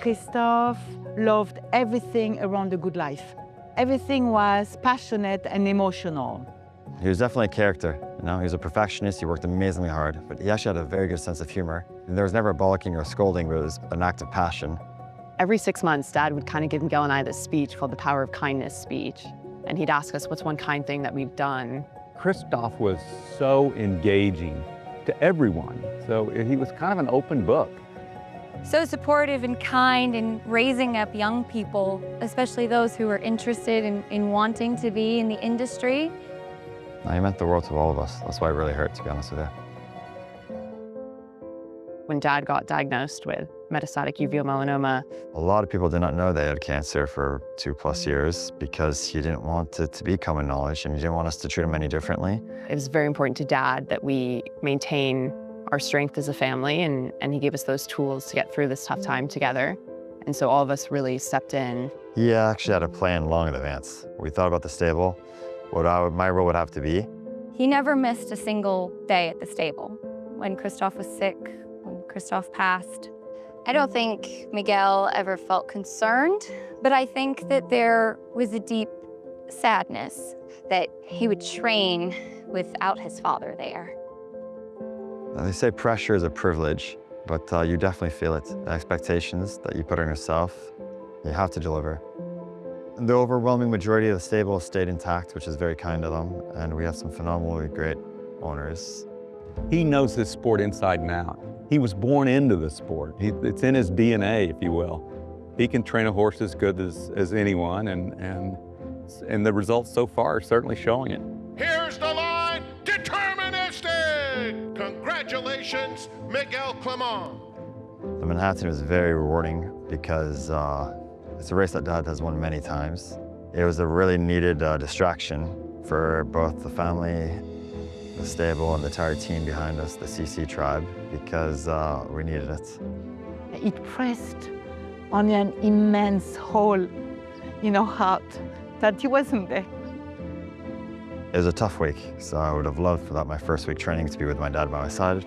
Christophe loved everything around a good life. Everything was passionate and emotional. He was definitely a character. You know, he was a perfectionist, he worked amazingly hard, but he actually had a very good sense of humor. And there was never a bollocking or a scolding, but it was an act of passion. Every 6 months, Dad would kind of give Miguel and I this speech called the Power of Kindness speech. And he'd ask us, what's one kind thing that we've done? Christophe was so engaging to everyone. So he was kind of an open book. So supportive and kind in raising up young people, especially those who are interested in wanting to be in the industry. He meant the world to all of us. That's why it really hurt, to be honest with you. When Dad got diagnosed with metastatic uveal melanoma, A lot of people did not know they had cancer for 2+ years because he didn't want it to be common knowledge and he didn't want us to treat him any differently. it was very important to Dad that we maintain our strength as a family, and he gave us those tools to get through this tough time together. And so all of us really stepped in. He actually had a plan long in advance. We thought about the stable, what my role would have to be. He never missed a single day at the stable. When Christophe was sick, when Christophe passed, I don't think Miguel ever felt concerned, but I think that there was a deep sadness that he would train without his father there. They say pressure is a privilege, but you definitely feel it. The expectations that you put on yourself, you have to deliver. The overwhelming majority of the stable stayed intact, which is very kind of them, and we have some phenomenally great owners. He knows this sport inside and out. He was born into the sport. It's in his DNA, if you will. He can train a horse as good as anyone, and the results so far are certainly showing it. Here's the line, deterministic! Congratulations, Miguel Clement. The Manhattan was very rewarding because it's a race that Dad has won many times. It was a really needed distraction for both the family, the stable, and the entire team behind us, the CC tribe, because we needed it. It pressed on an immense hole in our heart that he wasn't there. It was a tough week, so I would have loved for that my first week training to be with my dad by my side.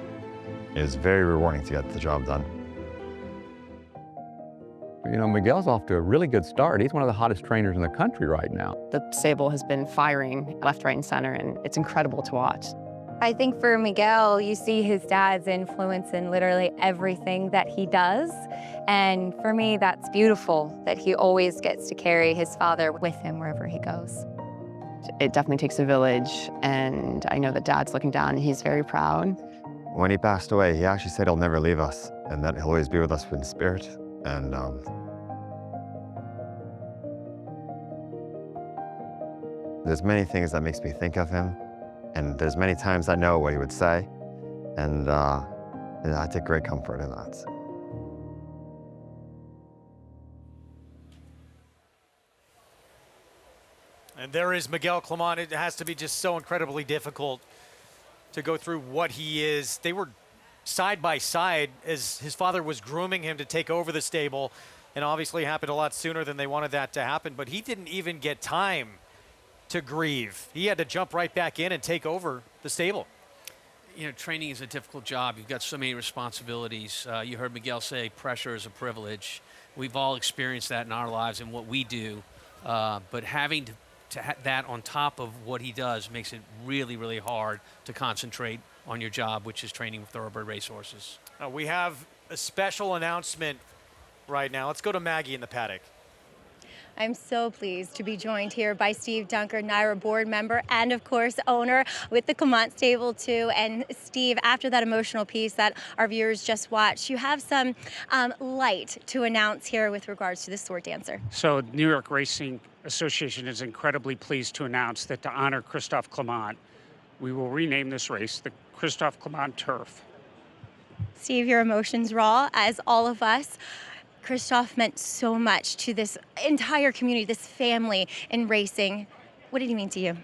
It was very rewarding to get the job done. You know, Miguel's off to a really good start. He's one of the hottest trainers in the country right now. The stable has been firing left, right, and center, and it's incredible to watch. I think for Miguel, you see his dad's influence in literally everything that he does. And for me, that's beautiful that he always gets to carry his father with him wherever he goes. It definitely takes a village, and I know that Dad's looking down and he's very proud. When he passed away, he actually said he'll never leave us and that he'll always be with us in spirit. And there's many things that makes me think of him, and there's many times I know what he would say, and I take great comfort in that. And there is Miguel Clement. It has to be just so incredibly difficult to go through what he is. They were side by side as his father was grooming him to take over the stable, and obviously happened a lot sooner than they wanted that to happen, but he didn't even get time to grieve. He had to jump right back in and take over the stable. You know, training is a difficult job. You've got so many responsibilities. You heard Miguel say pressure is a privilege. We've all experienced that in our lives and what we do, but having that on top of what he does makes it really, really hard to concentrate on your job, which is training thoroughbred racehorses. We have a special announcement right now. Let's go to Maggie in the paddock. I'm so pleased to be joined here by Steve Dunker, NYRA board member and, of course, owner with the Clement stable, too. And, Steve, after that emotional piece that our viewers just watched, you have some light to announce here with regards to the sword dancer. So New York Racing Association is incredibly pleased to announce that to honor Christophe Clement, we will rename this race the Christophe Clement Turf. Steve, your emotions raw, as all of us. Christophe meant so much to this entire community, this family in racing. What did he mean to you?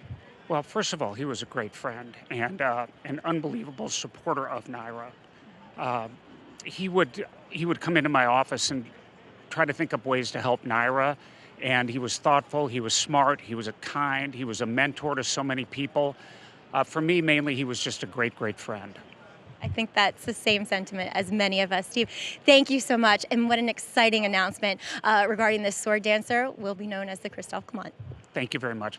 Well, first of all, he was a great friend and an unbelievable supporter of NYRA. He would come into my office and try to think up ways to help NYRA, and he was thoughtful, he was smart, he was kind, he was a mentor to so many people. For me, mainly, he was just a great, great friend. I think that's the same sentiment as many of us. Steve, thank you so much. And what an exciting announcement regarding this sword dancer will be known as the Christophe Clement. Thank you very much.